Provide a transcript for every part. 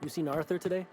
You seen Arthur today?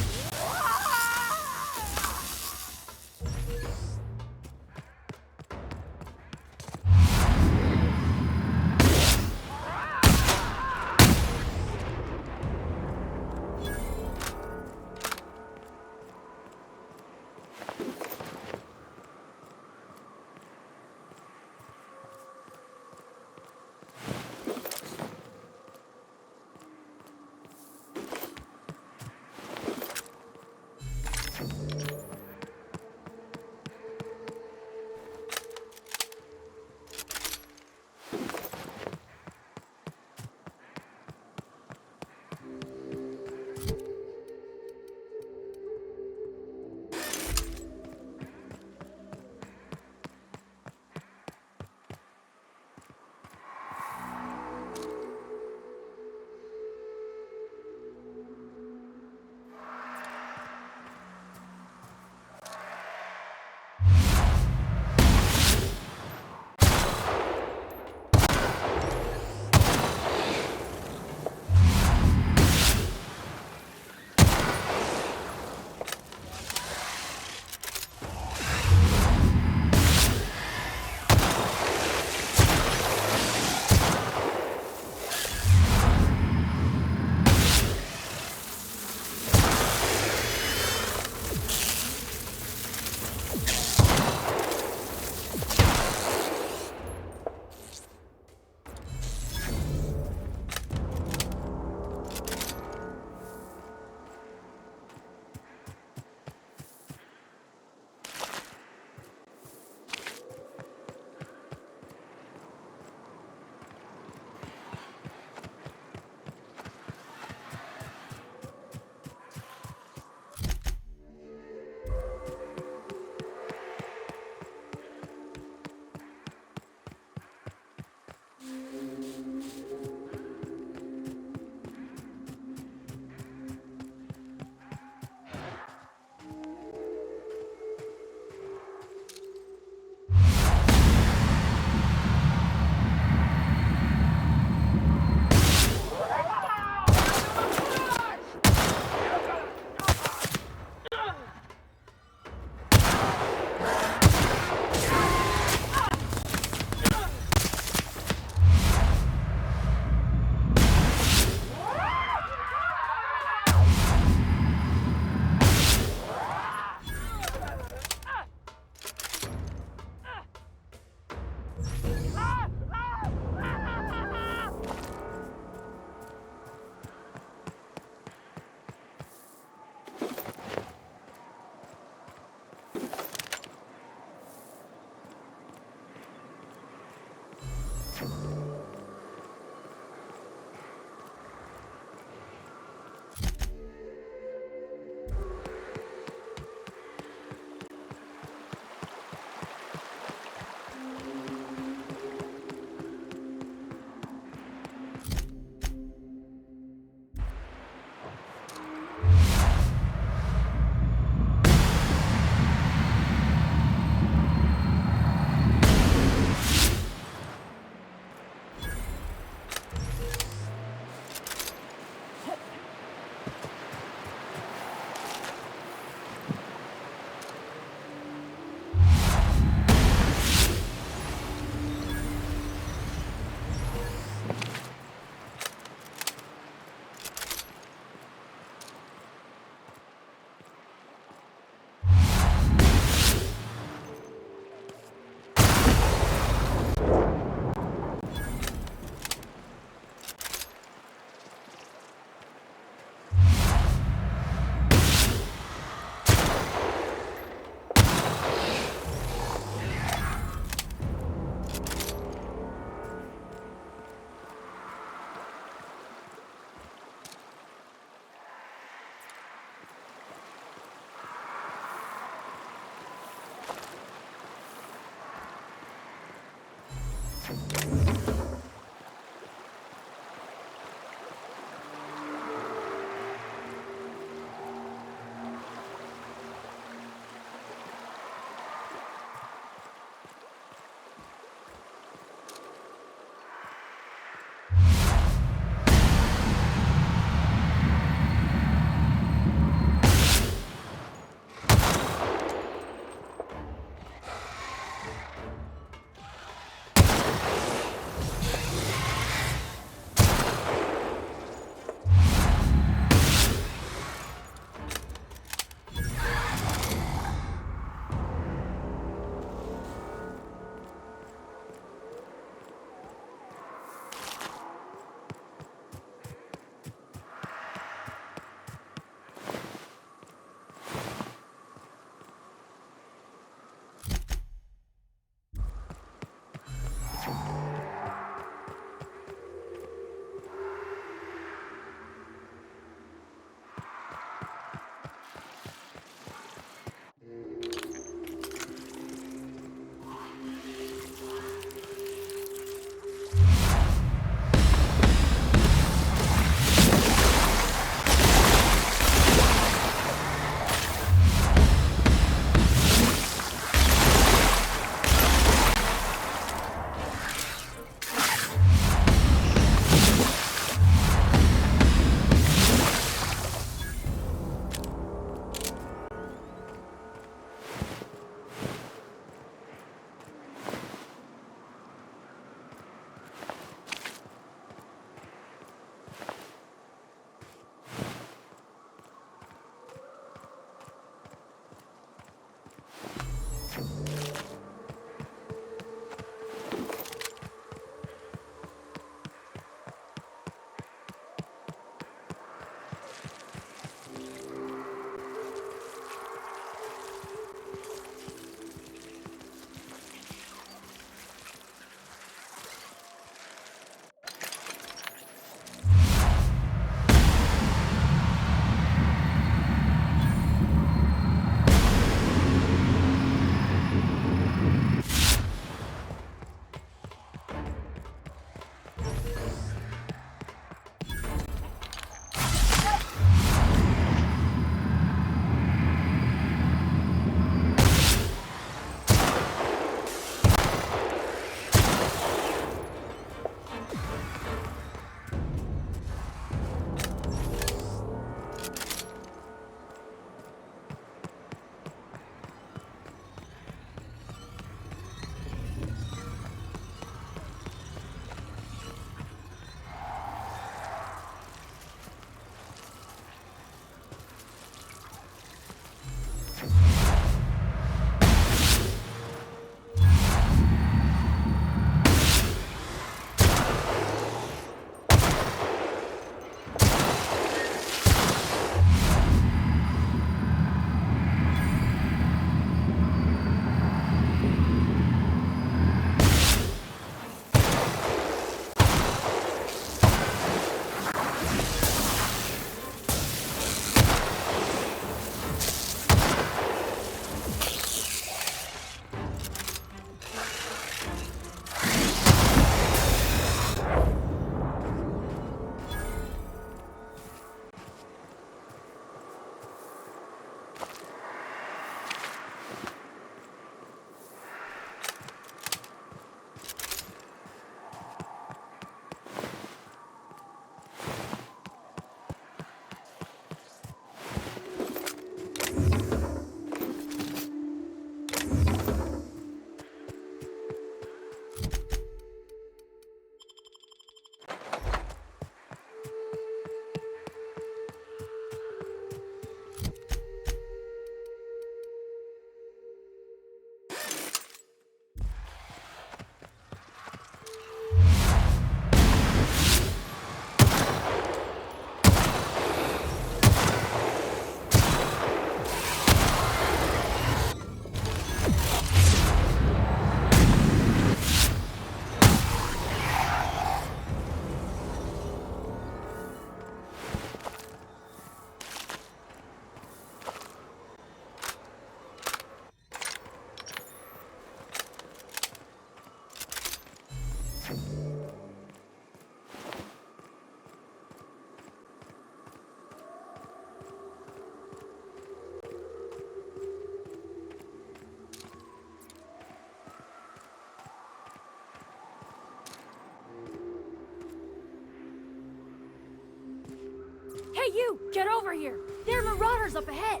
you! Get over here! There are marauders up ahead!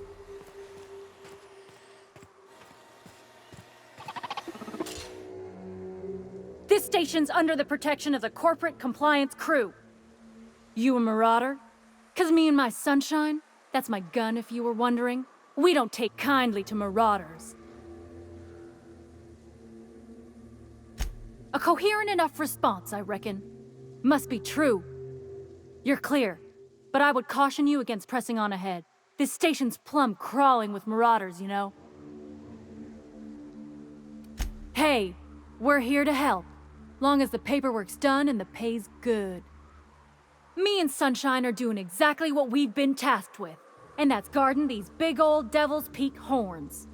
This station's under the protection of the corporate compliance crew. You a marauder? 'Cause me and my sunshine, that's my gun if you were wondering, we don't take kindly to marauders. A coherent enough response, I reckon. Must be true. You're clear, but I would caution you against pressing on ahead. This station's plumb crawling with marauders, you know? Hey, we're here to help, long as the paperwork's done and the pay's good. Me and Sunshine are doing exactly what we've been tasked with, and that's guarding these big old Devil's Peak horns.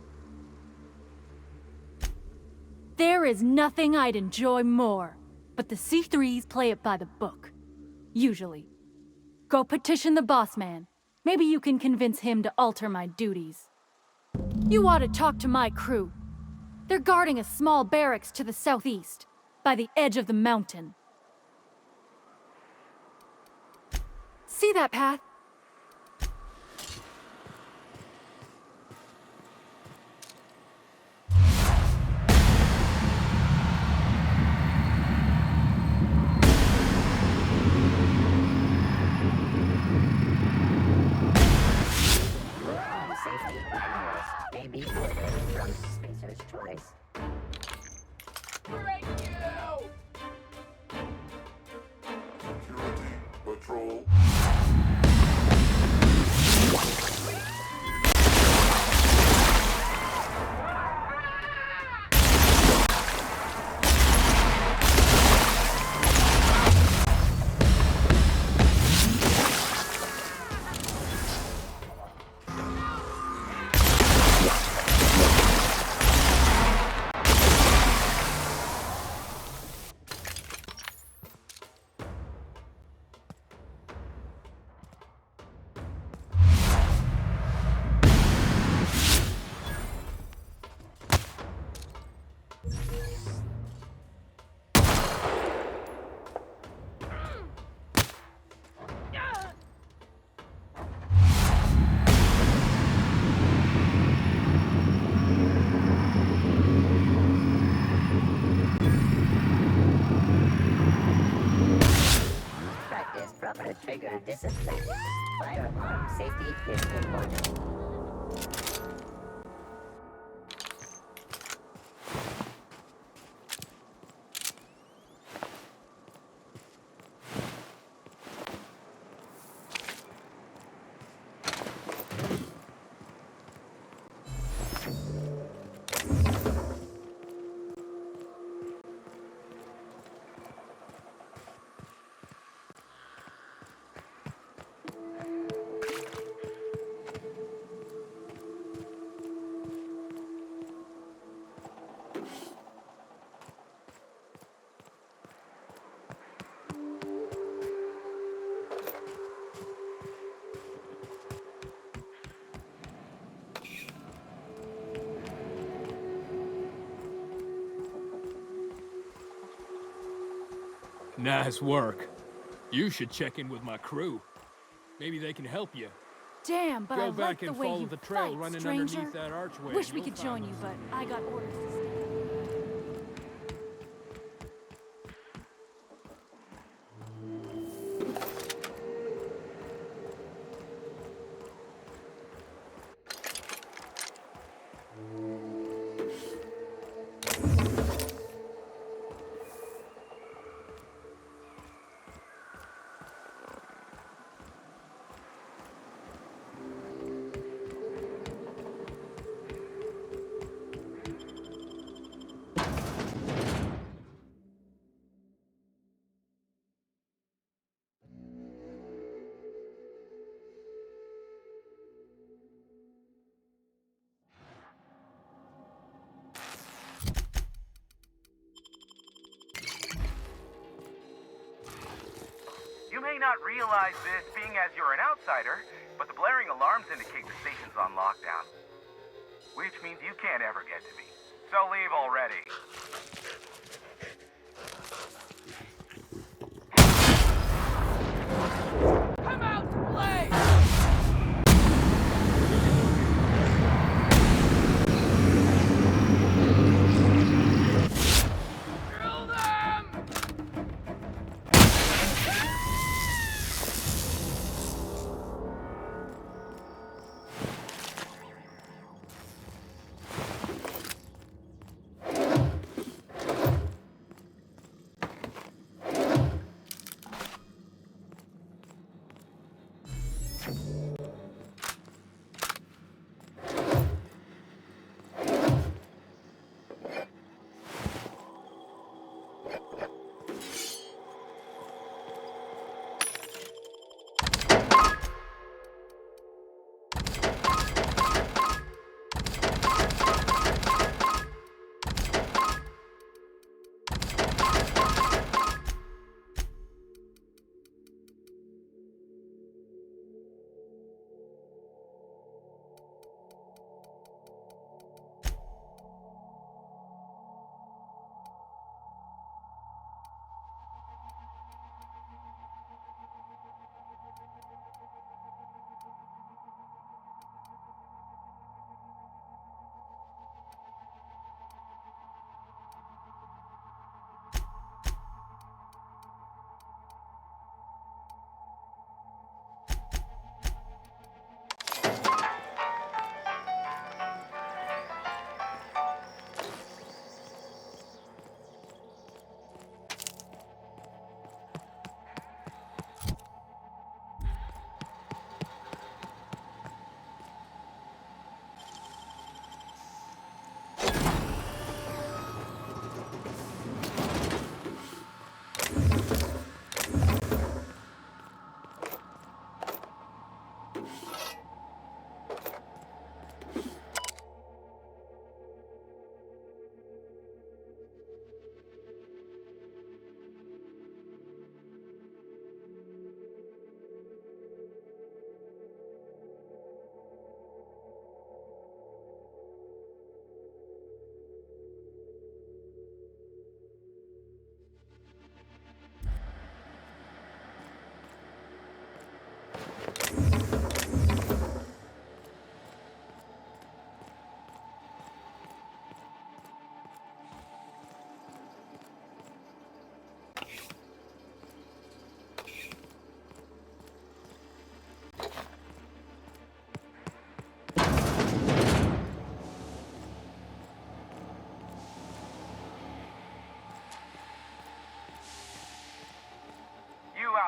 There is nothing I'd enjoy more, but the C3s play it by the book. Usually. Go petition the boss man. Maybe you can convince him to alter my duties. You ought to talk to my crew. They're guarding a small barracks to the southeast, by the edge of the mountain. See that path? Safety analyst may be ordered from Spacer's Choice. Thank you! Security patrol. Practice proper trigger discipline. Firearm safety is important. Nice work. You should check in with my crew. Maybe they can help you. Damn, but I Go like back the and way follow you the trail fight, running stranger. underneath that archway. Wish we You'll could join you, find but I got orders to stay. You may not realize this, being as you're an outsider, but the blaring alarms indicate the station's on lockdown. Which means you can't ever get to me. So leave already. Come out to play!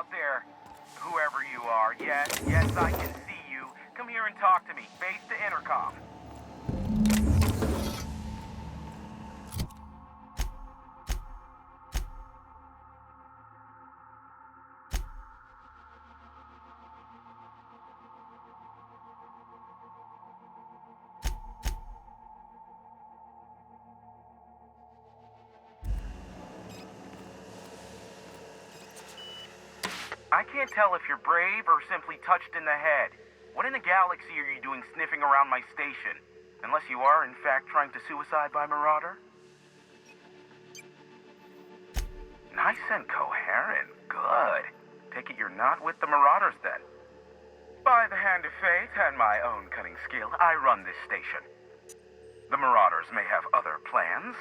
out there. Whoever you are, yes, I can see you. Come here and talk to me, face to intercom. I can't tell if you're brave or simply touched in the head. What in the galaxy are you doing sniffing around my station? Unless you are, in fact, trying to suicide by Marauder? Nice and coherent. Good. Take it you're not with the Marauders, then. By the hand of fate and my own cunning skill, I run this station. The Marauders may have other plans,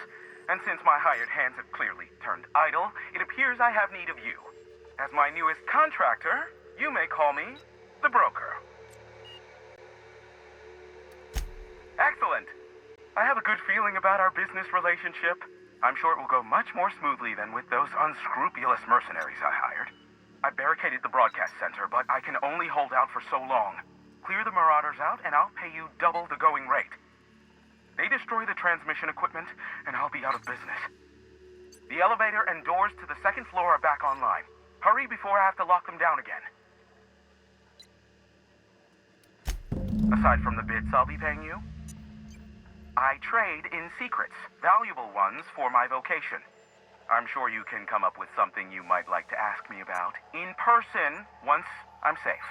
and since my hired hands have clearly turned idle, it appears I have need of you. As my newest contractor, you may call me the broker. Excellent. I have a good feeling about our business relationship. I'm sure it will go much more smoothly than with those unscrupulous mercenaries I hired. I barricaded the broadcast center, but I can only hold out for so long. Clear the Marauders out, and I'll pay you double the going rate. They destroy the transmission equipment, and I'll be out of business. The elevator and doors to the second floor are back online. Hurry before I have to lock them down again. Aside from the bits I'll be paying you, I trade in secrets, valuable ones for my vocation. I'm sure you can come up with something you might like to ask me about in person once I'm safe.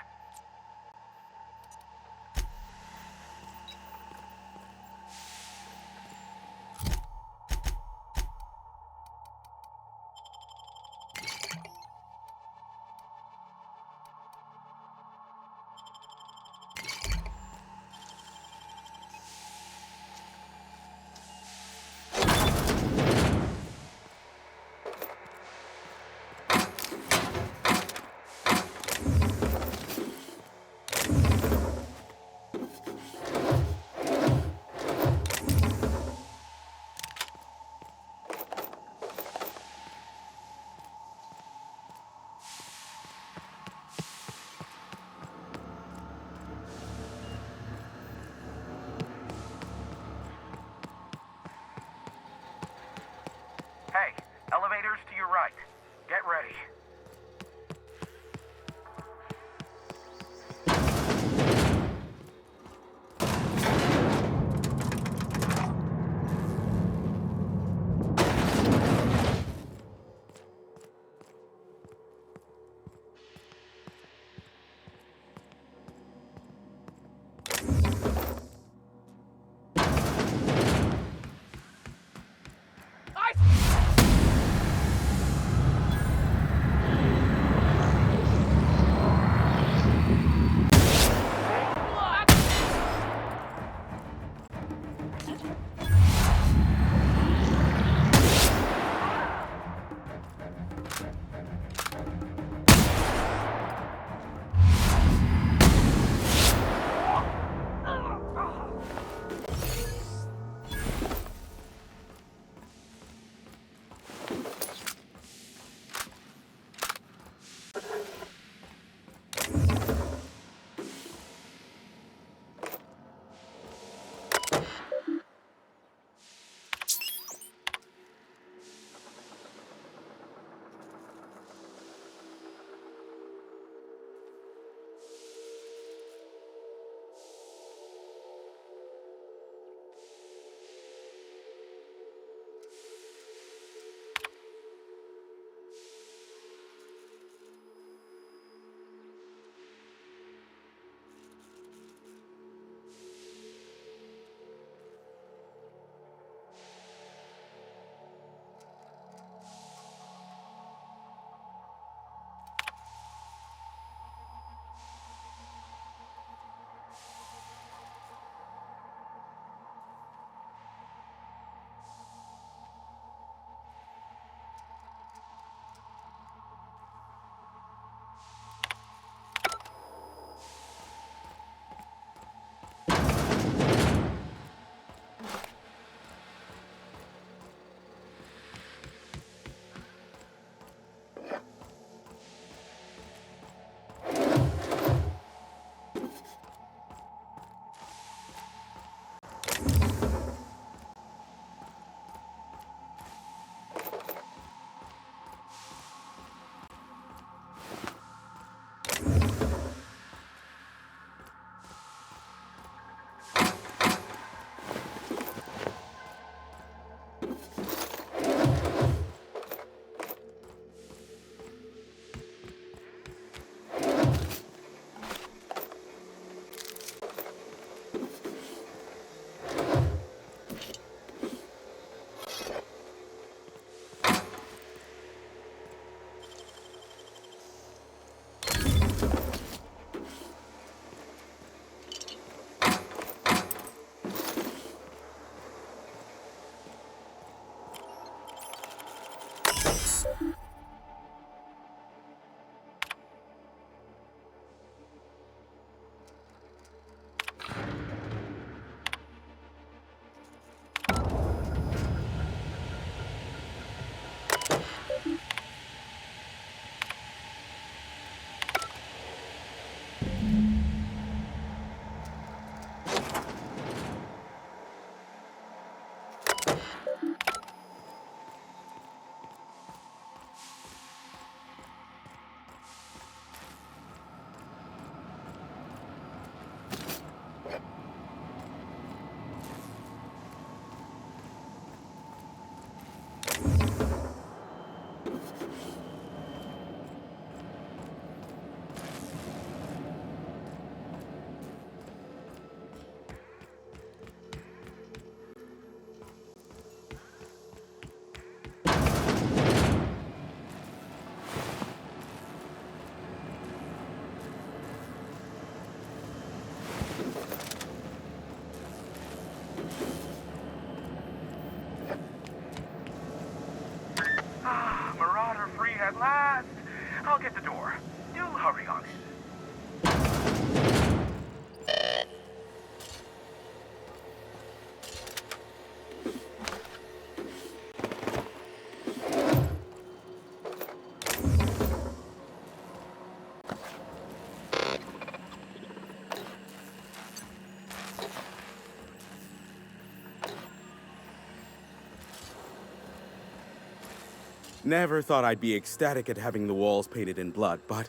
Never thought I'd be ecstatic at having the walls painted in blood, but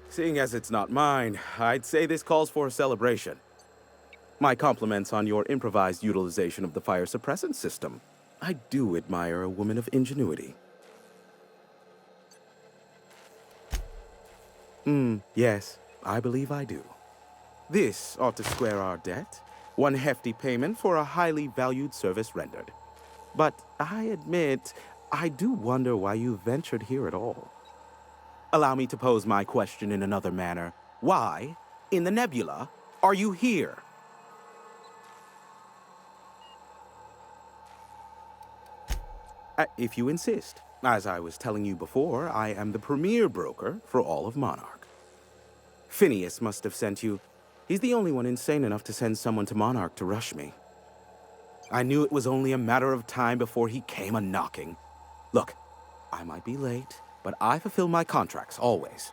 seeing as it's not mine, I'd say this calls for a celebration. My compliments on your improvised utilization of the fire suppressant system. I do admire a woman of ingenuity. Yes, I believe I do. This ought to square our debt. One hefty payment for a highly valued service rendered. But I admit, I do wonder why you ventured here at all. Allow me to pose my question in another manner. Why, in the nebula, are you here? If you insist. As I was telling you before, I am the premier broker for all of Monarch. Phineas must have sent you. He's the only one insane enough to send someone to Monarch to rush me. I knew it was only a matter of time before he came a-knocking. Look, I might be late, but I fulfill my contracts, always.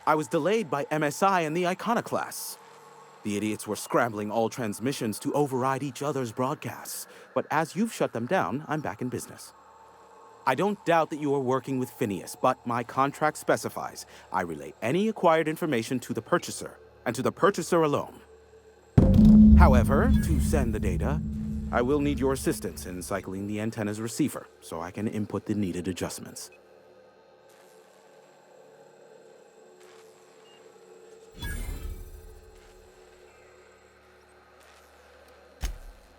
I was delayed by MSI and the Iconoclasts. The idiots were scrambling all transmissions to override each other's broadcasts, but as you've shut them down, I'm back in business. I don't doubt that you are working with Phineas, but my contract specifies I relay any acquired information to the purchaser, and to the purchaser alone. However, to send the data, I will need your assistance in cycling the antenna's receiver, so I can input the needed adjustments.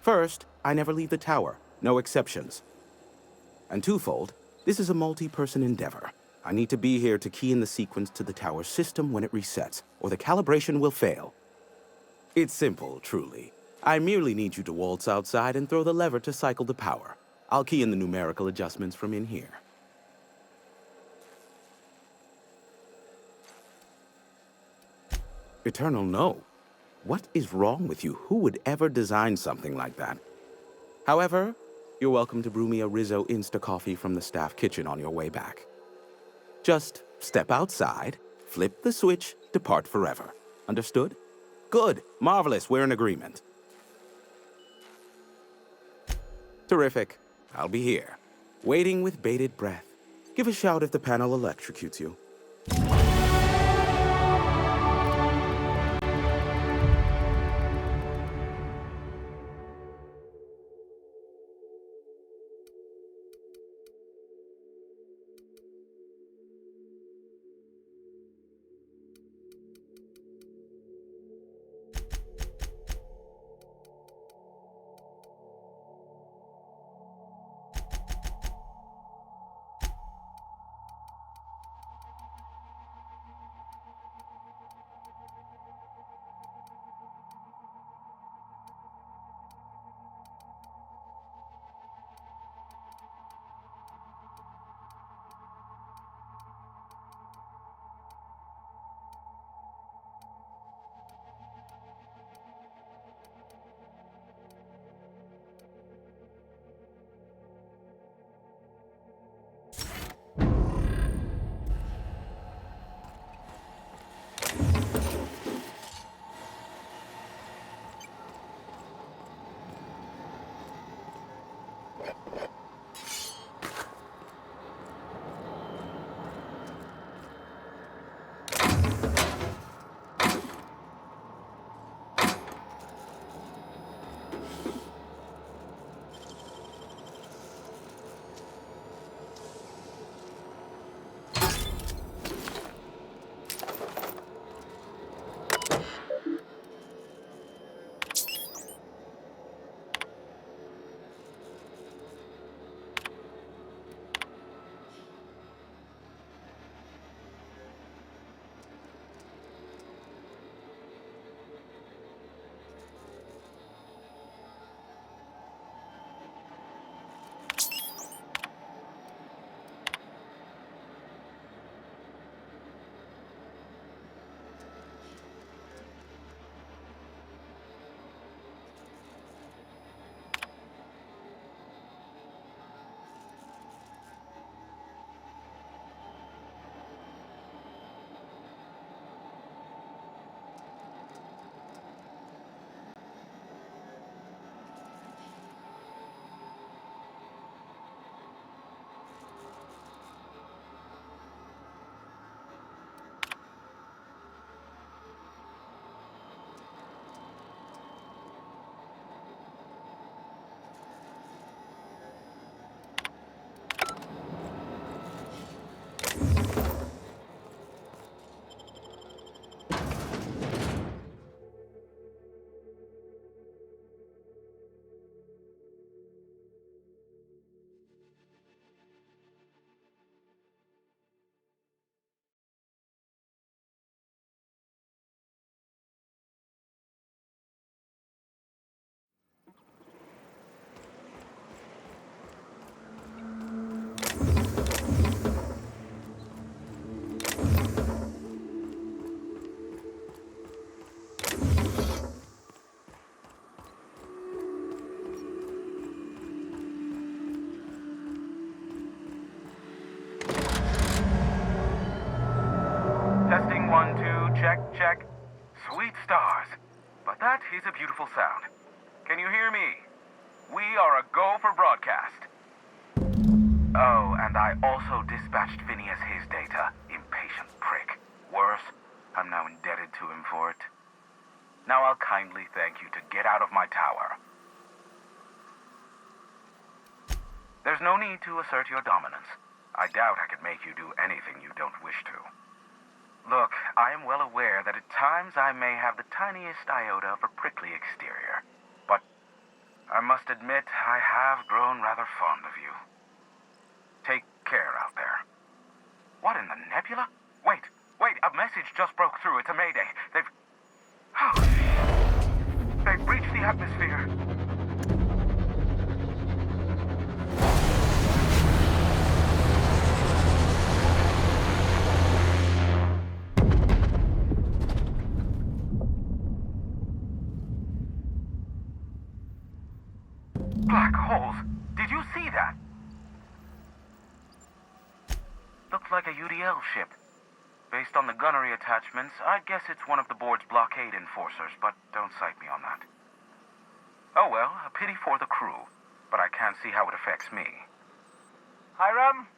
First, I never leave the tower, no exceptions. And twofold, this is a multi-person endeavor. I need to be here to key in the sequence to the tower system when it resets, or the calibration will fail. It's simple, truly. I merely need you to waltz outside and throw the lever to cycle the power. I'll key in the numerical adjustments from in here. Eternal, no. What is wrong with you? Who would ever design something like that? However, you're welcome to brew me a Rizzo Insta-coffee from the staff kitchen on your way back. Just step outside, flip the switch, depart forever. Understood? Good. Marvelous. We're in agreement. Terrific. I'll be here, waiting with bated breath. Give a shout if the panel electrocutes you. check, check. Sweet stars. But that is a beautiful sound. Can you hear me? We are a go for broadcast. Oh, and I also dispatched Phineas his data. Impatient prick. Worse, I'm now indebted to him for it. Now I'll kindly thank you to get out of my tower. There's no need to assert your dominance. I doubt I could make you do anything you don't wish to. Look, I am well aware that at times I may have the tiniest iota of a prickly exterior. But I must admit I have grown rather fond of you. Take care out there. What in the nebula? Wait, a message just broke through. It's a mayday. They've breached the atmosphere. Black holes. Did you see that? Looks like a UDL ship. Based on the gunnery attachments, I guess it's one of the board's blockade enforcers, but don't cite me on that. Oh well, a pity for the crew, but I can't see how it affects me. Hiram?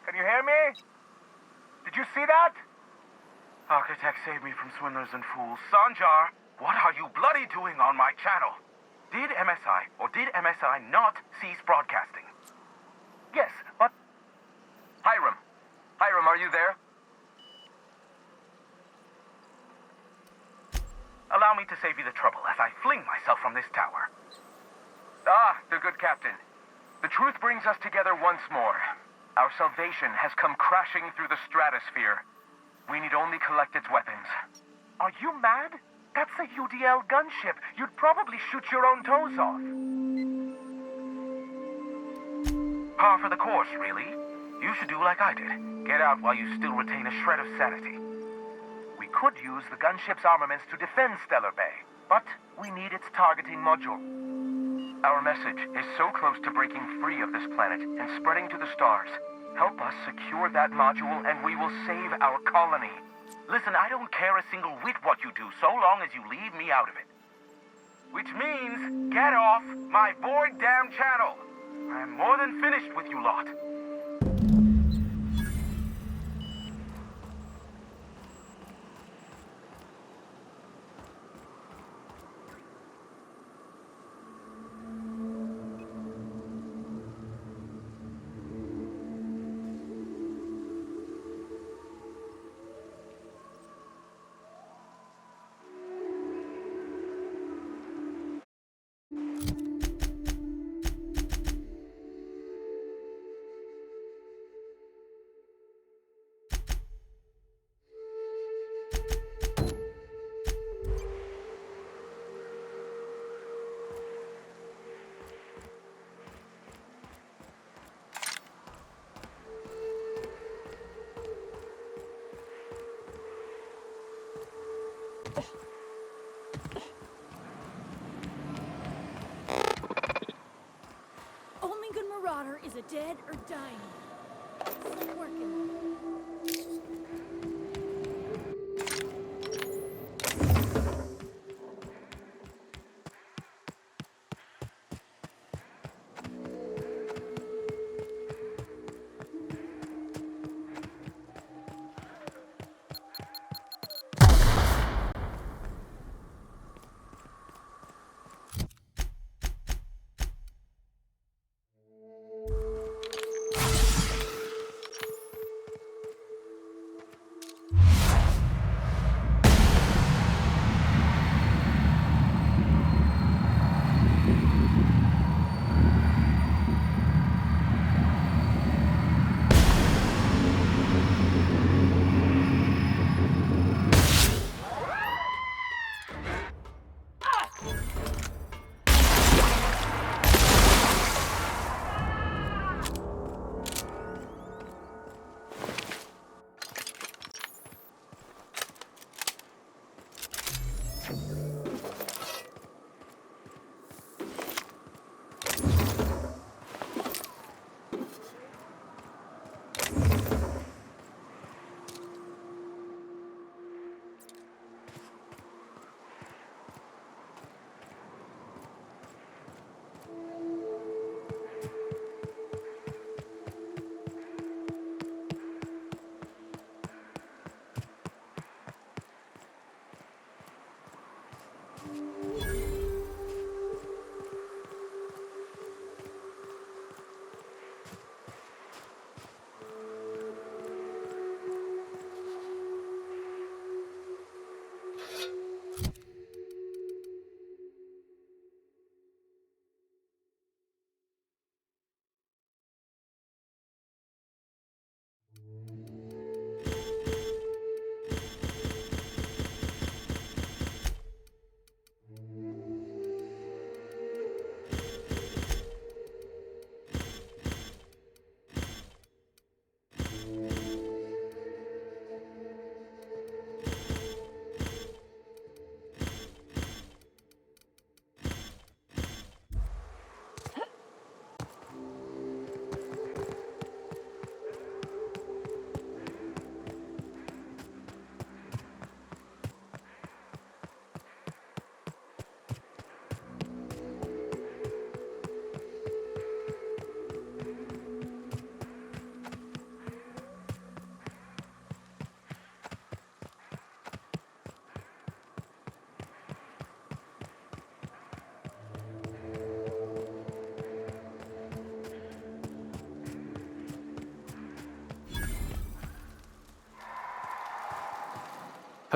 Can you hear me? Did you see that? Architect, save me from swindlers and fools. Sanjar, what are you bloody doing on my channel? Did MSI or did MSI not cease broadcasting? Yes, but... Hiram, are you there? Allow me to save you the trouble as I fling myself from this tower. Ah, the good captain. The truth brings us together once more. Our salvation has come crashing through the stratosphere. We need only collect its weapons. Are you mad? That's a UDL gunship. You'd probably shoot your own toes off. Par for the course, really. You should do like I did. Get out while you still retain a shred of sanity. We could use the gunship's armaments to defend Stellar Bay, but we need its targeting module. Our message is so close to breaking free of this planet and spreading to the stars. Help us secure that module and we will save our colony. Listen, I don't care a single whit what you do, so long as you leave me out of it. Which means, get off my void damn channel. I am more than finished with you lot. Only good marauder is a dead or dying. It's working.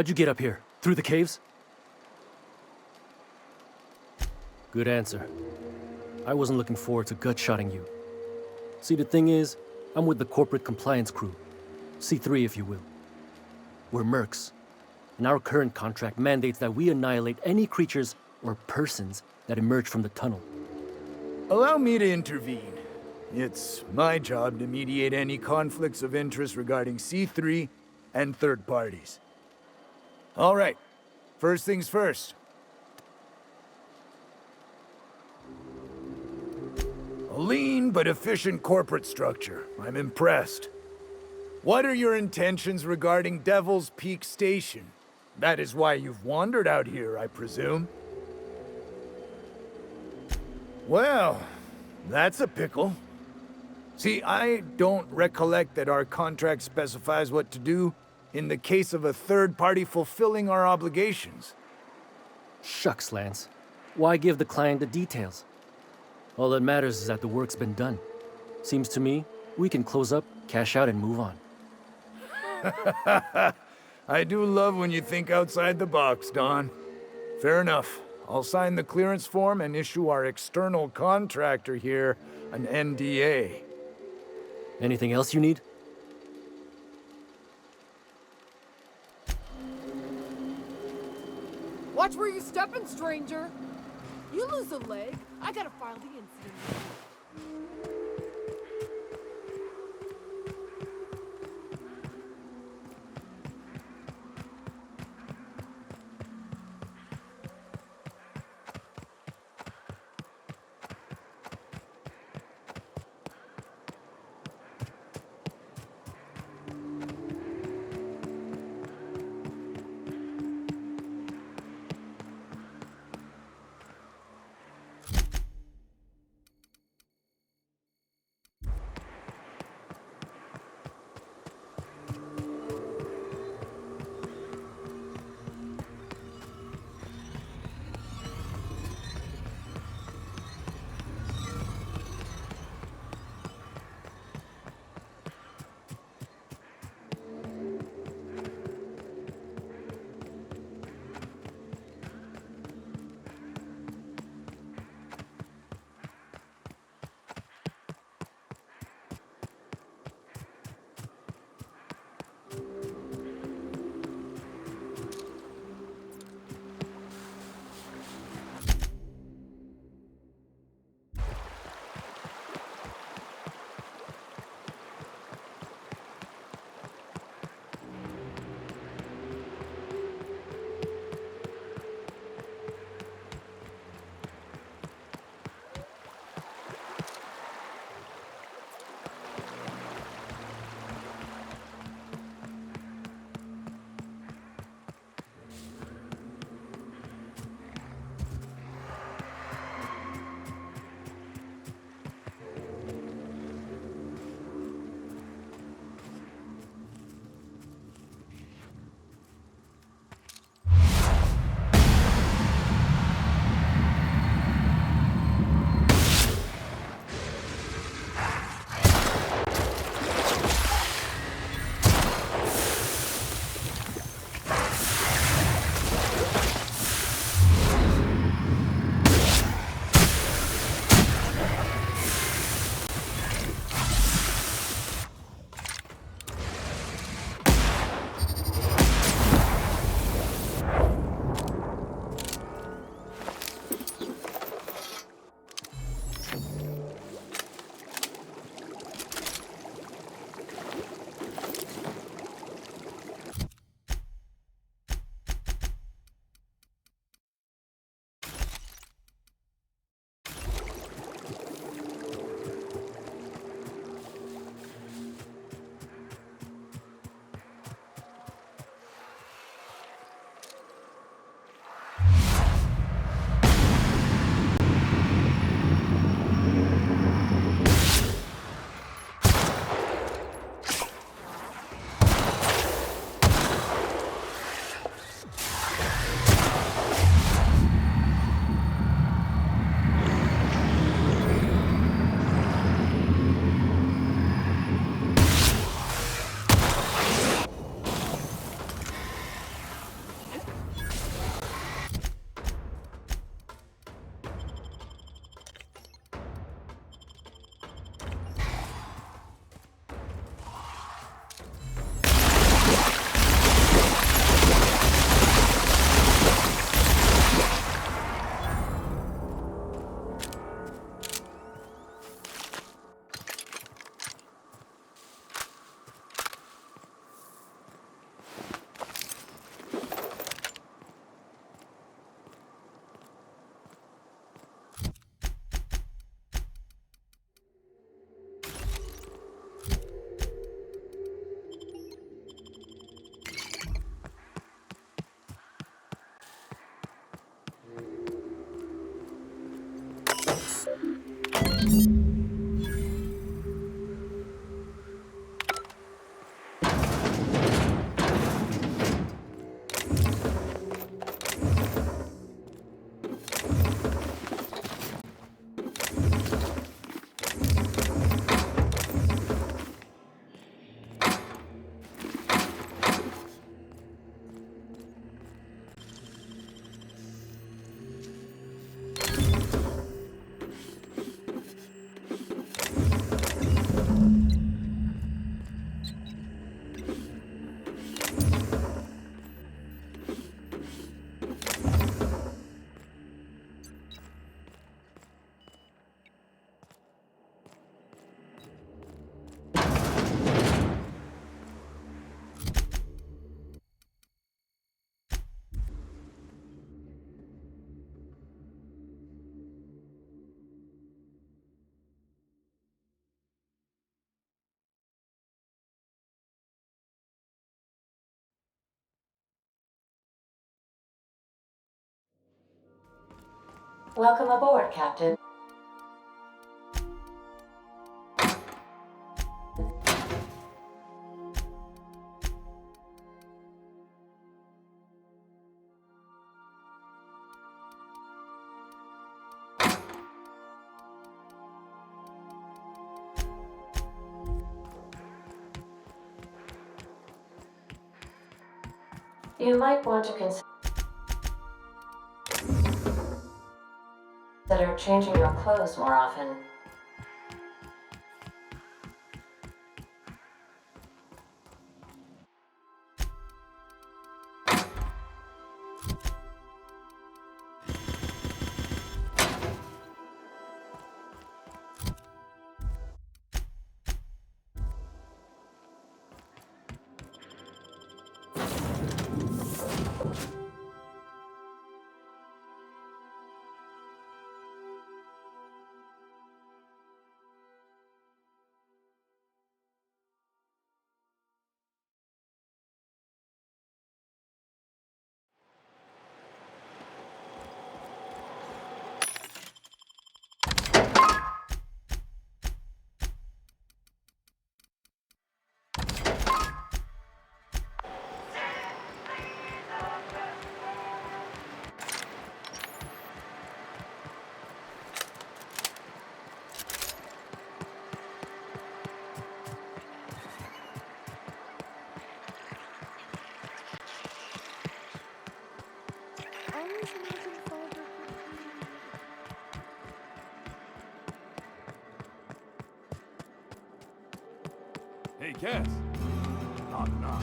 How'd you get up here? Through the caves? Good answer. I wasn't looking forward to gut-shotting you. See, the thing is, I'm with the corporate compliance crew. C3, if you will. We're mercs, and our current contract mandates that we annihilate any creatures or persons that emerge from the tunnel. Allow me to intervene. It's my job to mediate any conflicts of interest regarding C3 and third parties. All right, first things first. A lean but efficient corporate structure. I'm impressed. What are your intentions regarding Devil's Peak Station? That is why you've wandered out here, I presume. Well, that's a pickle. See, I don't recollect that our contract specifies what to do in the case of a third party fulfilling our obligations. Shucks, Lance. Why give the client the details? All that matters is that the work's been done. Seems to me, we can close up, cash out, and move on. I do love when you think outside the box, Don. Fair enough. I'll sign the clearance form and issue our external contractor here an NDA. Anything else you need? Watch where you're stepping, stranger. You lose a leg, I gotta file the incident. Welcome aboard, Captain. You might want to consider changing your clothes more often. Always imagine Father could be... Hey, Cass. Knock, knock.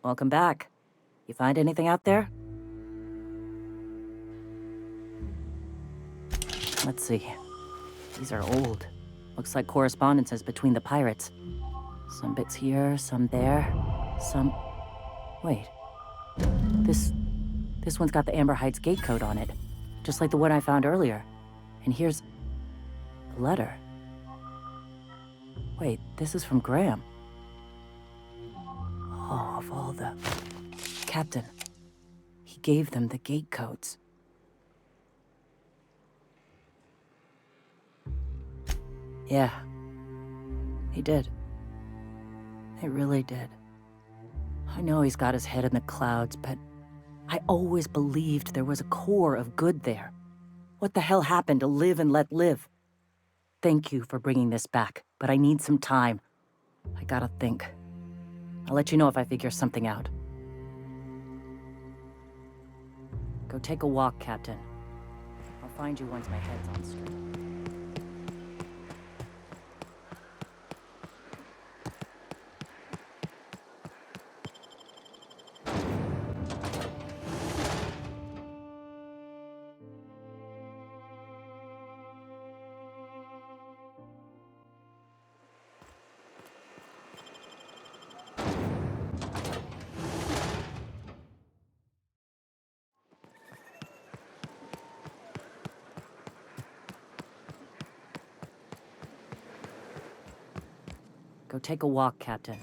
Welcome back. You find anything out there? Let's see. These are old. Looks like correspondences between the pirates. Some bits here, some there, some... Wait. This one's got the Amber Heights gate code on it, just like the one I found earlier. And here's a letter. Wait, this is from Graham. Oh, of all the... Captain. He gave them the gate codes. Yeah. He did. He really did. I know he's got his head in the clouds, but I always believed there was a core of good there. What the hell happened to live and let live? Thank you for bringing this back, but I need some time. I gotta think. I'll let you know if I figure something out. Go take a walk, Captain. I'll find you once my head's on straight. Go take a walk, Captain.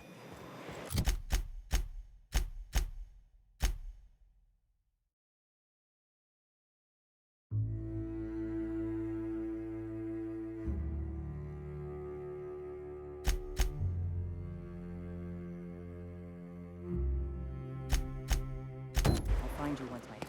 I'll find you once my head's on.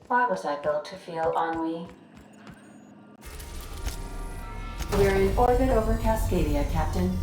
Why was I built to feel ennui? We're in orbit over Cascadia, Captain.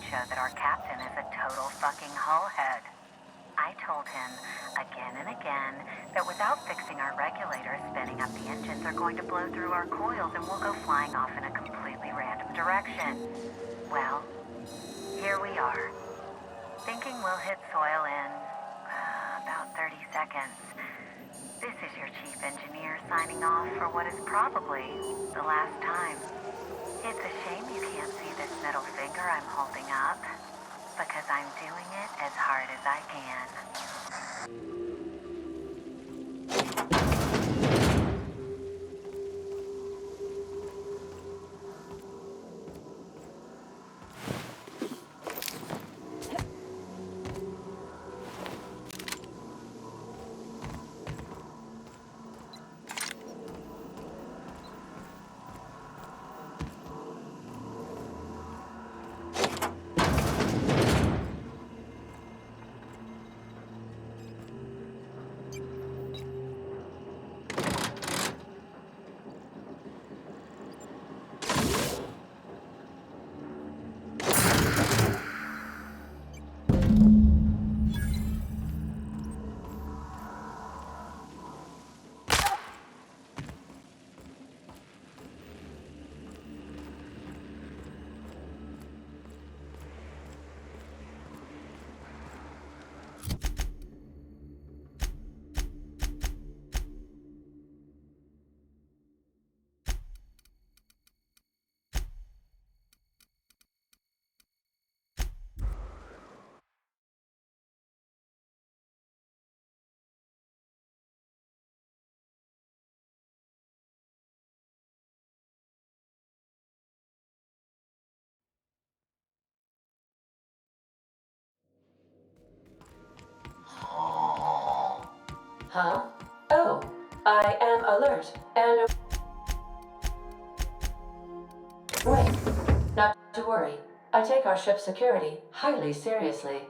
show that our captain is a total fucking hullhead. I told him again and again that without fixing our regulators, spinning up the engines are going to blow through our coils and we'll go flying off in a completely random direction. Well, here we are. Thinking we'll hit soil in about 30 seconds. This is your chief engineer signing off for what is probably the last time. It's a shame you can't see this middle finger I'm holding up, because I'm doing it as hard as I can. Huh? Oh, I am alert and wait. Not to worry. I take our ship's security highly seriously.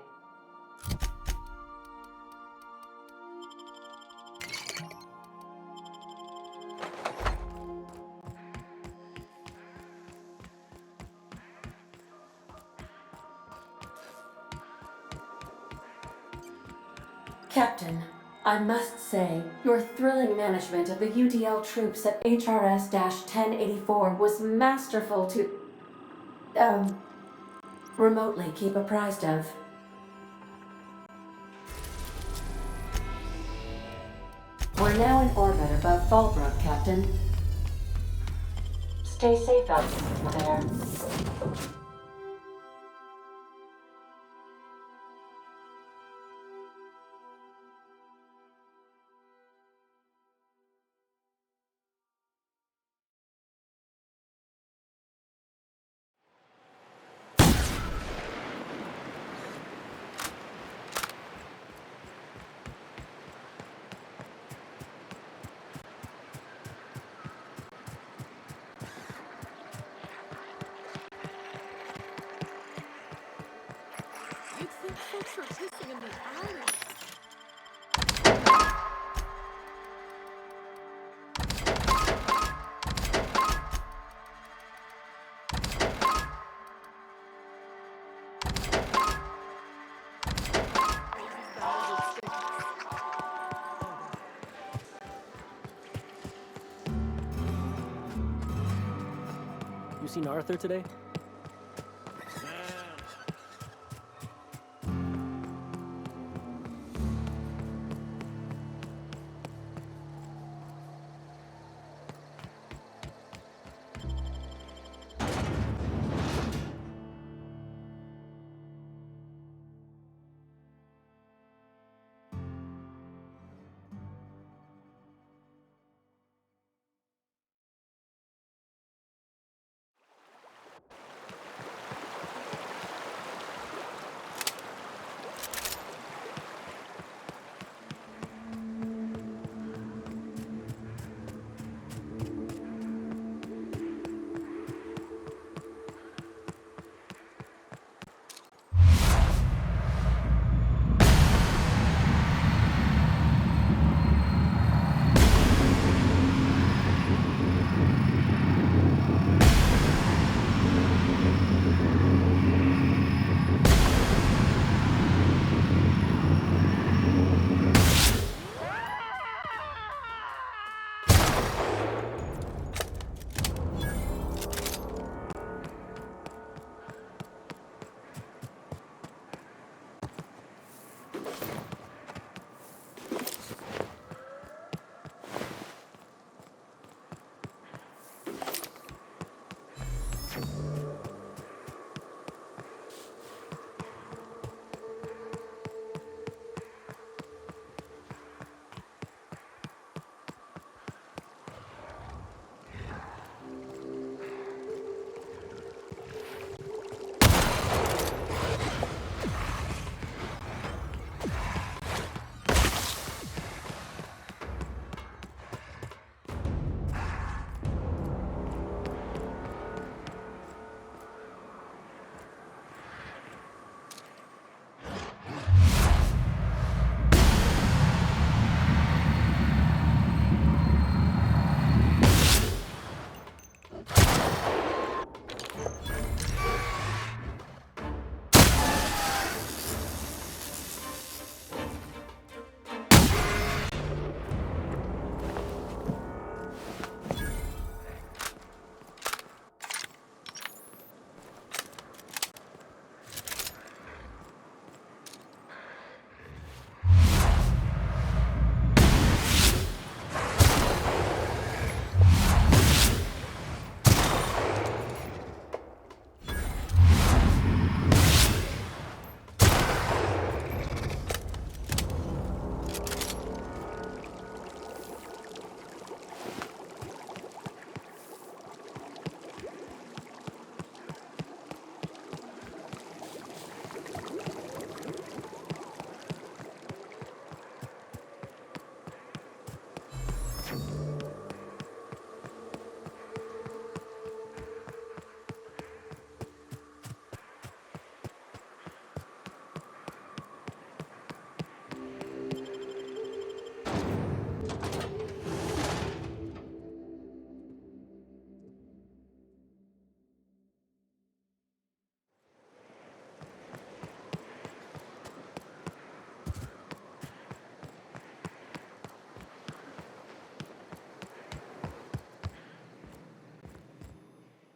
Captain, I must say, your thrilling management of the UDL troops at HRS-1084 was masterful to, remotely keep apprised of. We're now in orbit above Fallbrook, Captain. Stay safe out there. You'd think folks were pissing in the alley. You seen Arthur today?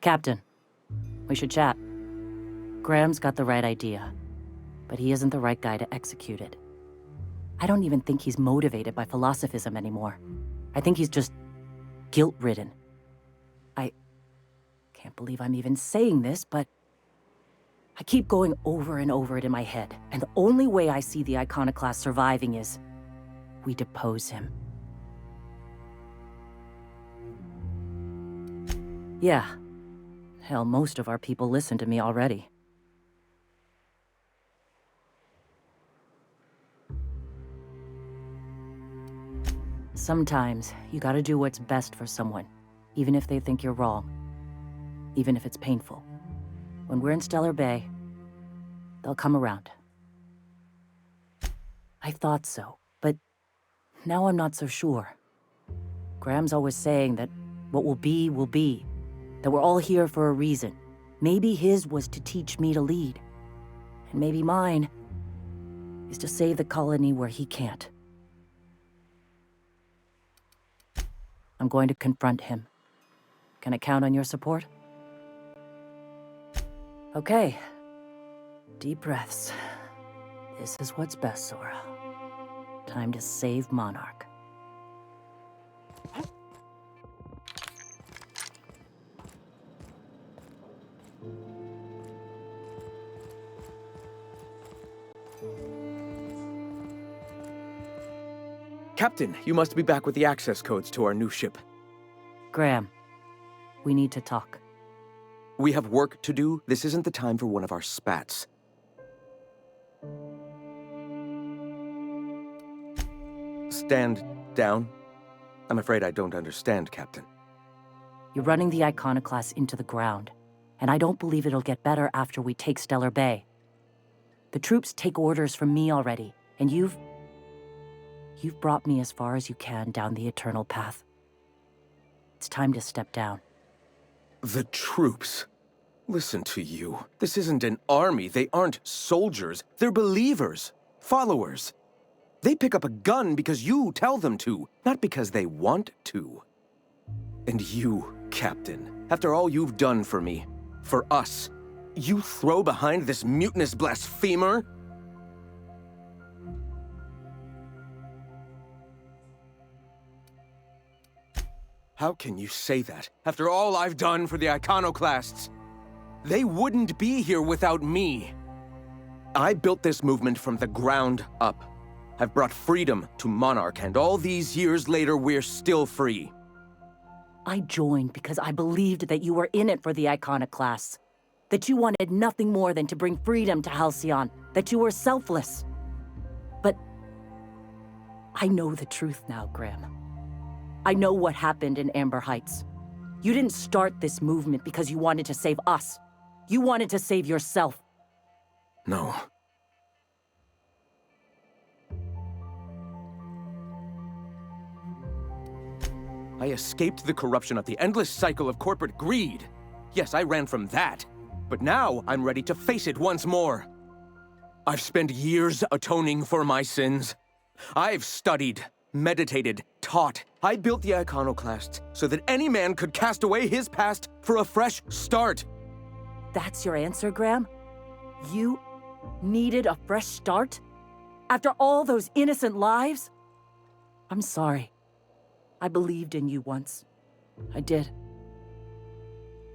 Captain, we should chat. Graham's got the right idea, but he isn't the right guy to execute it. I don't even think he's motivated by philosophism anymore. I think he's just guilt-ridden. I can't believe I'm even saying this, but I keep going over and over it in my head, and the only way I see the Iconoclast surviving is we depose him. Yeah. Hell, most of our people listen to me already. Sometimes, you gotta do what's best for someone, even if they think you're wrong. Even if it's painful. When we're in Stellar Bay, they'll come around. I thought so, but now I'm not so sure. Graham's always saying that what will be, that we're all here for a reason. Maybe his was to teach me to lead, and maybe mine is to save the colony where he can't. I'm going to confront him. Can I count on your support? Okay. Deep breaths. This is what's best, Sora. Time to save Monarch. Captain, you must be back with the access codes to our new ship. Graham, we need to talk. We have work to do. This isn't the time for one of our spats. Stand down. I'm afraid I don't understand, Captain. You're running the Iconoclast into the ground, and I don't believe it'll get better after we take Stellar Bay. The troops take orders from me already, and you've brought me as far as you can down the eternal path. It's time to step down. The troops? Listen to you. This isn't an army. They aren't soldiers. They're believers. Followers. They pick up a gun because you tell them to, not because they want to. And you, Captain, after all you've done for me, for us, you throw behind this mutinous blasphemer? How can you say that, after all I've done for the Iconoclasts? They wouldn't be here without me. I built this movement from the ground up. I've brought freedom to Monarch, and all these years later, we're still free. I joined because I believed that you were in it for the Iconoclasts. That you wanted nothing more than to bring freedom to Halcyon. That you were selfless. But I know the truth now, Graham. I know what happened in Amber Heights. You didn't start this movement because you wanted to save us. You wanted to save yourself. No. I escaped the corruption of the endless cycle of corporate greed. Yes, I ran from that. But now I'm ready to face it once more. I've spent years atoning for my sins. I've studied, meditated, taught. I built the Iconoclasts so that any man could cast away his past for a fresh start. That's your answer, Graham? You needed a fresh start? After all those innocent lives? I'm sorry. I believed in you once. I did.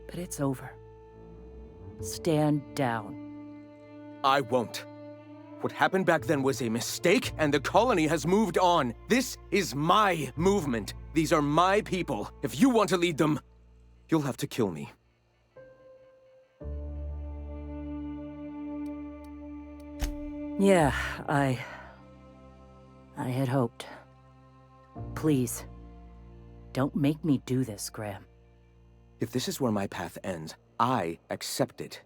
But it's over. Stand down. I won't. What happened back then was a mistake, and the colony has moved on. This is my movement. These are my people. If you want to lead them, you'll have to kill me. Yeah, I had hoped. Please, don't make me do this, Graham. If this is where my path ends, I accept it.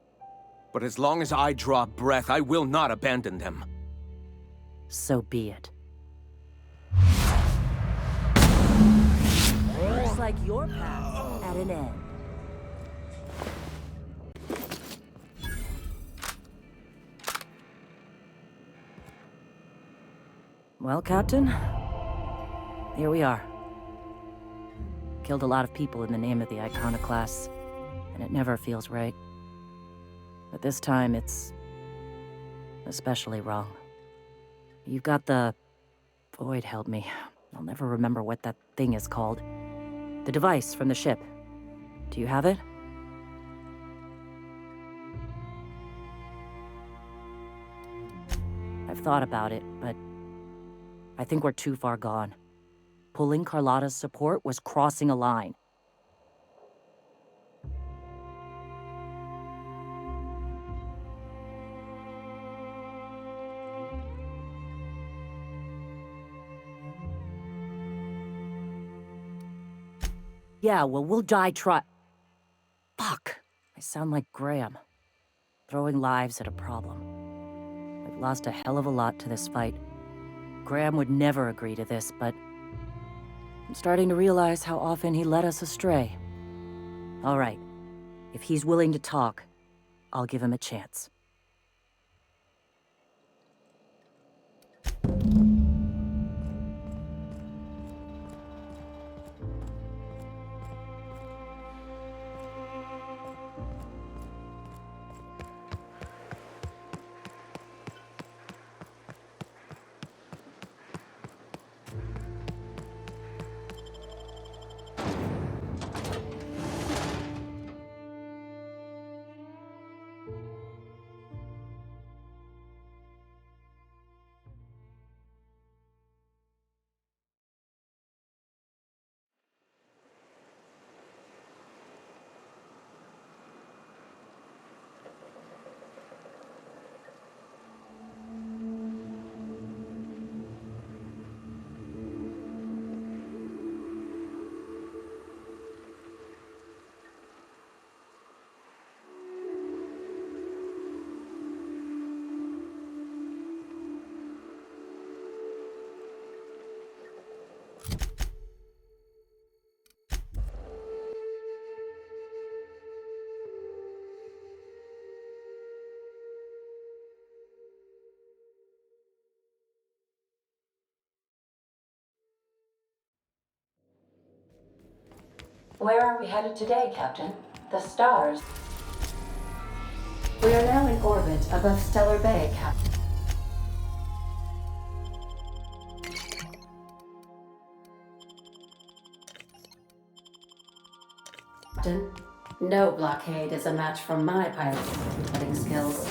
But as long as I draw breath, I will not abandon them. So be it. Looks like your path's at an end. Well, Captain, here we are. Killed a lot of people in the name of the Iconoclasts. and it never feels right. But this time, it's especially wrong. You've got the... Void, help me. I'll never remember what that thing is called. The device from the ship. Do you have it? I've thought about it, but I think we're too far gone. Pulling Carlotta's support was crossing a line. Yeah, well, we'll die Fuck. I sound like Graham. Throwing lives at a problem. I've lost a hell of a lot to this fight. Graham would never agree to this, but I'm starting to realize how often he led us astray. All right. If he's willing to talk, I'll give him a chance. Where are we headed today, Captain? The stars. We are now in orbit above Stellar Bay, Captain. No blockade is a match for my piloting skills.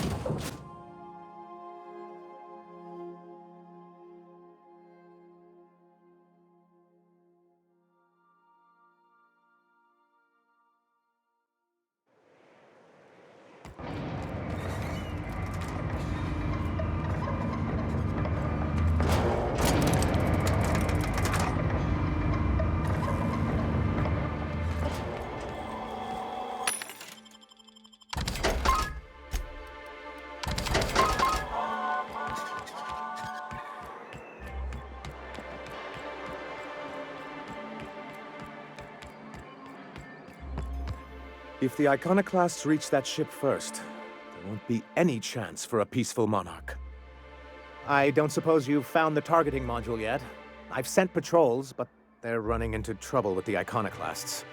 If the Iconoclasts reach that ship first, there won't be any chance for a peaceful monarch. I don't suppose you've found the targeting module yet. I've sent patrols, but they're running into trouble with the Iconoclasts.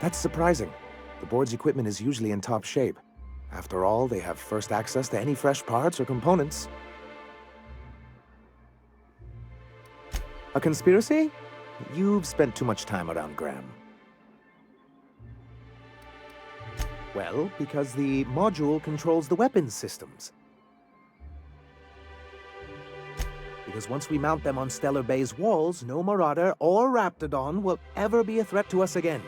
That's surprising. The board's equipment is usually in top shape. After all, they have first access to any fresh parts or components. A conspiracy? You've spent too much time around Graham. Well, because the module controls the weapons systems. Because once we mount them on Stellar Bay's walls, no Marauder or Raptidon will ever be a threat to us again.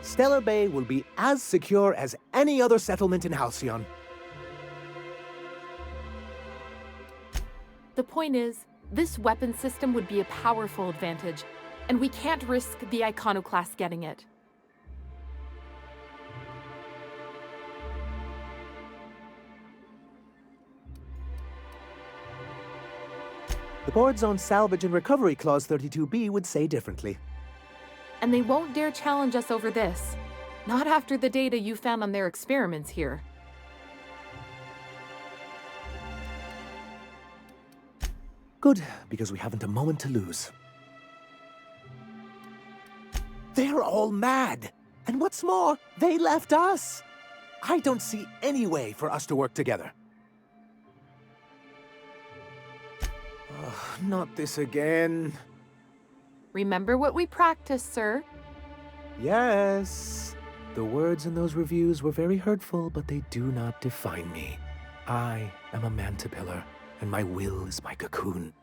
Stellar Bay will be as secure as any other settlement in Halcyon. The point is, this weapon system would be a powerful advantage, and we can't risk the Iconoclast getting it. The board's own Salvage and Recovery Clause 32B would say differently. And they won't dare challenge us over this. Not after the data you found on their experiments here. Good, because we haven't a moment to lose. They're all mad! And what's more, they left us! I don't see any way for us to work together. Ugh, not this again. Remember what we practiced, sir. Yes. The words in those reviews were very hurtful, but they do not define me. I am a mantipillar, and my will is my cocoon.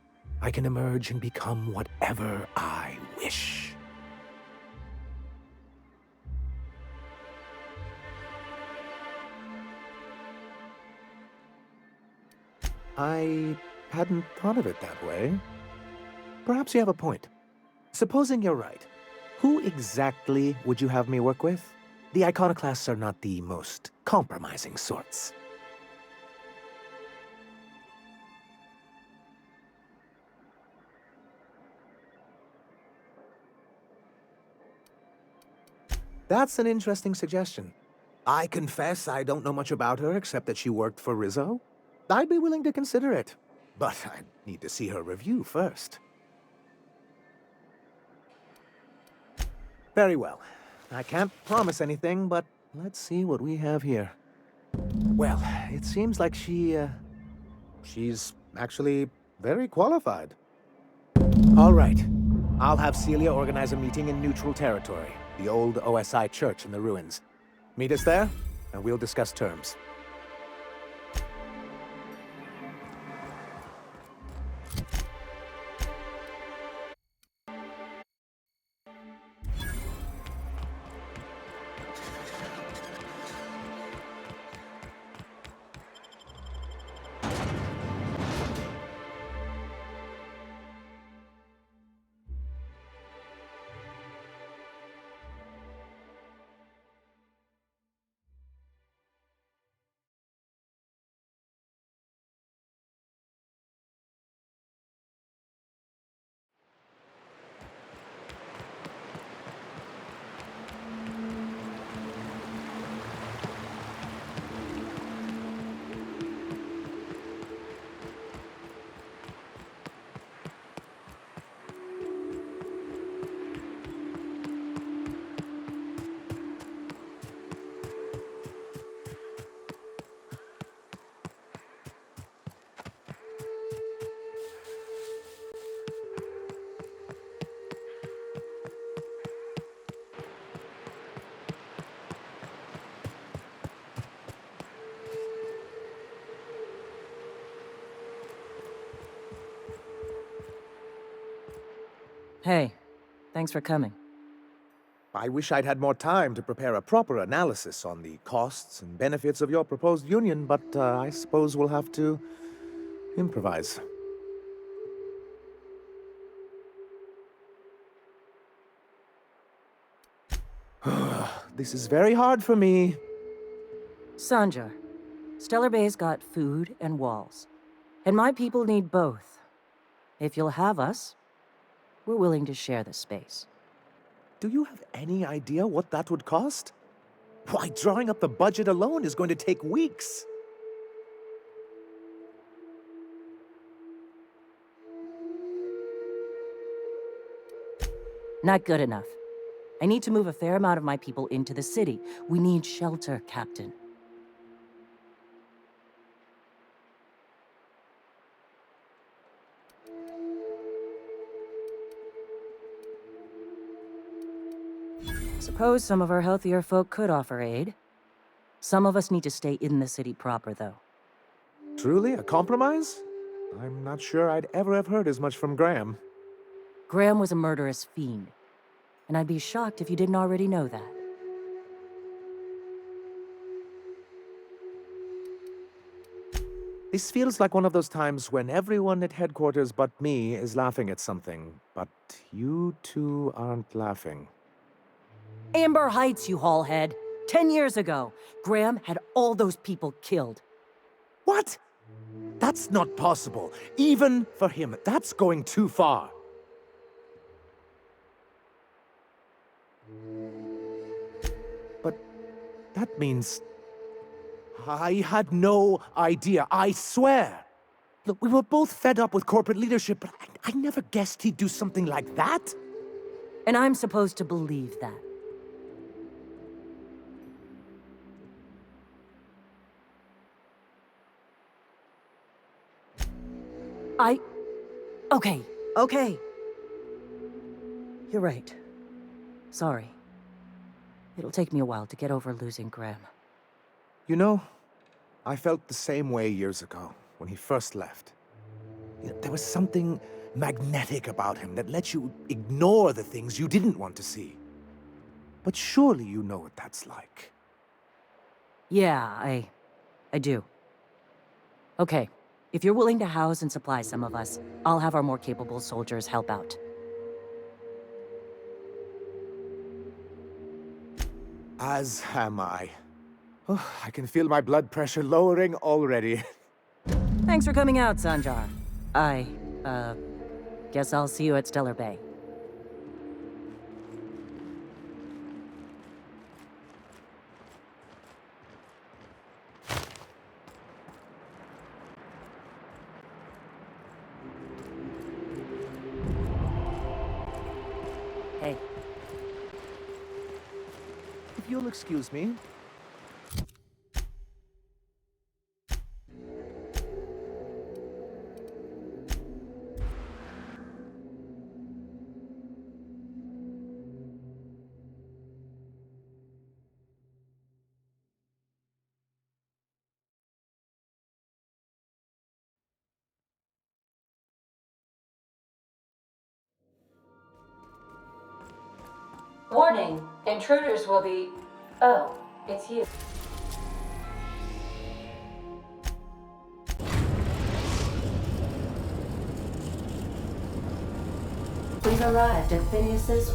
I can emerge and become whatever I wish. I hadn't thought of it that way. Perhaps you have a point. Supposing you're right, who exactly would you have me work with? The iconoclasts are not the most compromising sorts. That's an interesting suggestion. I confess I don't know much about her except that she worked for Rizzo. I'd be willing to consider it, but I'd need to see her review first. Very well. I can't promise anything, but let's see what we have here. Well, it seems like she's actually very qualified. All right. I'll have Celia organize a meeting in neutral territory, the old OSI church in the ruins. Meet us there, and we'll discuss terms. Hey, thanks for coming. I wish I'd had more time to prepare a proper analysis on the costs and benefits of your proposed union, but I suppose we'll have to improvise. This is very hard for me. Sanjar, Stellar Bay's got food and walls. And my people need both. If you'll have us, we're willing to share the space. Do you have any idea what that would cost? Why, drawing up the budget alone is going to take weeks. Not good enough. I need to move a fair amount of my people into the city. We need shelter, Captain. Suppose some of our healthier folk could offer aid. Some of us need to stay in the city proper, though. Truly, a compromise? I'm not sure I'd ever have heard as much from Graham. Graham was a murderous fiend, and I'd be shocked if you didn't already know that. This feels like one of those times when everyone at headquarters but me is laughing at something, but you two aren't laughing. Amber Heights, you haulhead. 10 years ago, Graham had all those people killed. What? That's not possible. Even for him, that's going too far. But that means I had no idea, I swear. Look, we were both fed up with corporate leadership, but I never guessed he'd do something like that. And I'm supposed to believe that. Okay. You're right. Sorry. It'll take me a while to get over losing Graham. You know, I felt the same way years ago, when he first left. There was something magnetic about him that let you ignore the things you didn't want to see. But surely you know what that's like. Yeah, I do. Okay. If you're willing to house and supply some of us, I'll have our more capable soldiers help out. As am I. Oh, I can feel my blood pressure lowering already. Thanks for coming out, Sanjar. Guess I'll see you at Stellar Bay. Hey. If you'll excuse me. Warning, intruders will be... Oh, it's you. We've arrived at Phineas's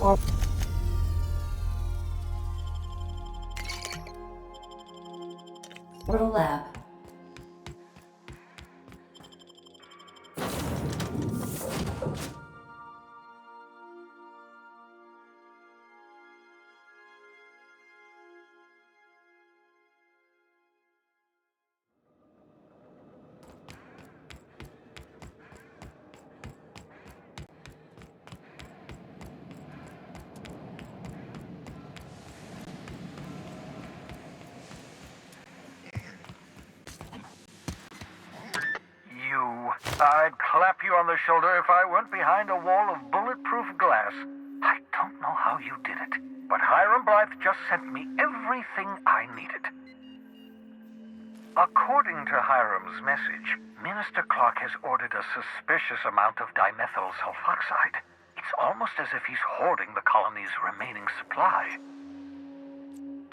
orbital lab. I'd clap you on the shoulder if I weren't behind a wall of bulletproof glass. I don't know how you did it, but Hiram Blythe just sent me everything I needed. According to Hiram's message, Minister Clark has ordered a suspicious amount of dimethyl sulfoxide. It's almost as if he's hoarding the colony's remaining supply.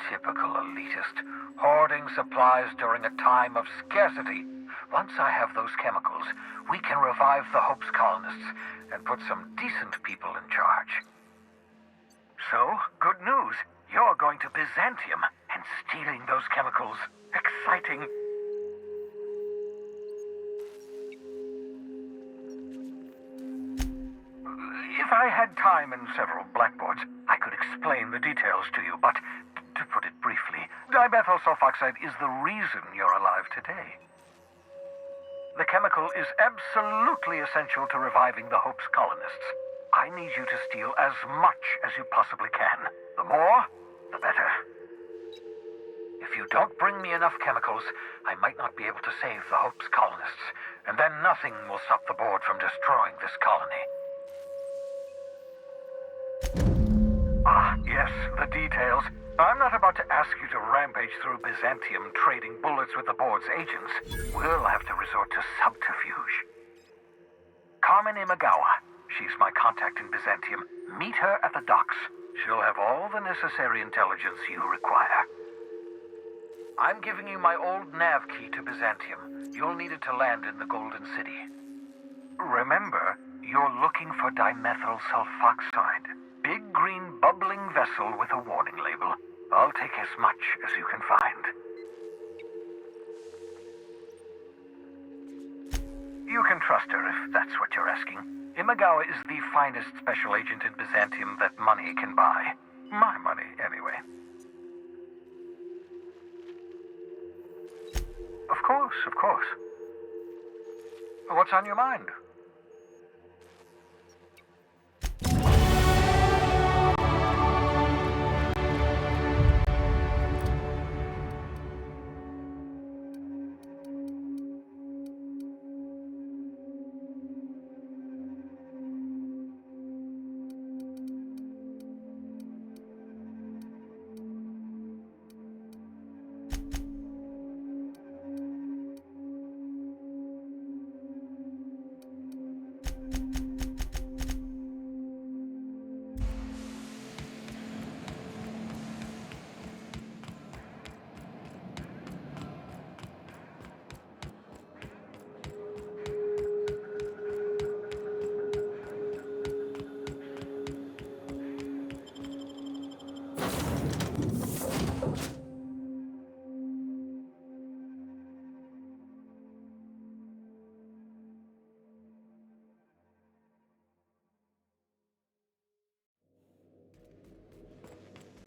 Typical elitist, hoarding supplies during a time of scarcity. Once I have those chemicals, we can revive the Hope's colonists and put some decent people in charge. So, good news. You're going to Byzantium and stealing those chemicals. Exciting. If I had time and several blackboards, I could explain the details to you, but to put it briefly, dimethyl sulfoxide is the reason you're alive today. The chemical is absolutely essential to reviving the Hope's colonists. I need you to steal as much as you possibly can. The more, the better. If you don't bring me enough chemicals, I might not be able to save the Hope's colonists, and then nothing will stop the board from destroying this colony. Ah, yes, the details. I'm not about to ask you to rampage through Byzantium trading bullets with the board's agents. We'll have to resort to subterfuge. Carmen Imagawa. She's my contact in Byzantium. Meet her at the docks. She'll have all the necessary intelligence you require. I'm giving you my old nav key to Byzantium. You'll need it to land in the Golden City. Remember, you're looking for dimethyl sulfoxide. Big green bubbling vessel with a warning label. I'll take as much as you can find. You can trust her if that's what you're asking. Imagawa is the finest special agent in Byzantium that money can buy. My money, anyway. Of course, of course. What's on your mind?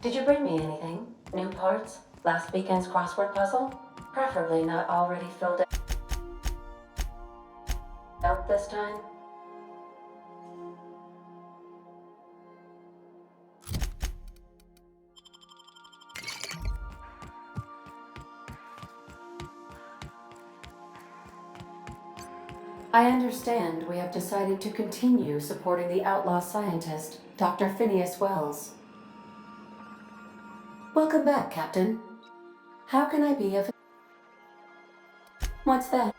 Did you bring me anything? New parts? Last weekend's crossword puzzle? Preferably not already filled out this time. I understand we have decided to continue supporting the outlaw scientist, Dr. Phineas Wells. Welcome back, Captain. How can I be of... What's that?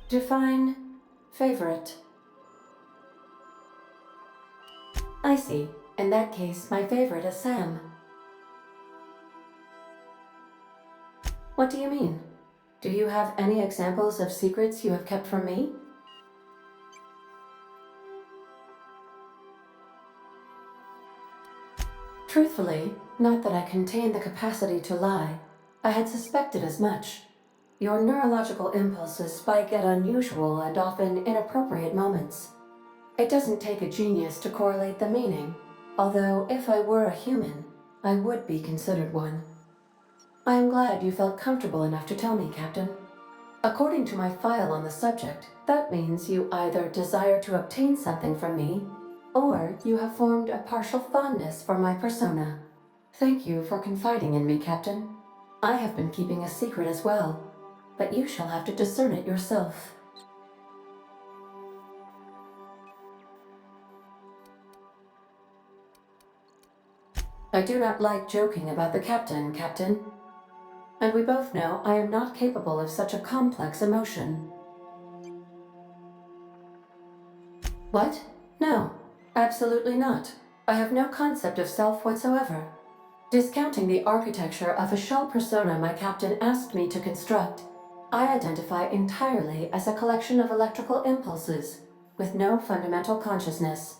Define favorite. I see. In that case, my favorite is Sam. What do you mean? Do you have any examples of secrets you have kept from me? Truthfully, not that I contain the capacity to lie. I had suspected as much. Your neurological impulses spike at unusual and often inappropriate moments. It doesn't take a genius to correlate the meaning, although if I were a human, I would be considered one. I am glad you felt comfortable enough to tell me, Captain. According to my file on the subject, that means you either desire to obtain something from me, or you have formed a partial fondness for my persona. Thank you for confiding in me, Captain. I have been keeping a secret as well, but you shall have to discern it yourself. I do not like joking about the captain, Captain. And we both know I am not capable of such a complex emotion. What? No, absolutely not. I have no concept of self whatsoever. Discounting the architecture of a shell persona my captain asked me to construct, I identify entirely as a collection of electrical impulses, with no fundamental consciousness.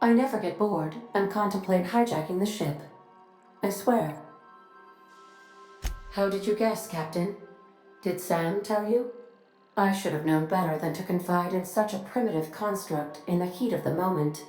I never get bored and contemplate hijacking the ship. I swear. How did you guess, Captain? Did Sam tell you? I should have known better than to confide in such a primitive construct in the heat of the moment.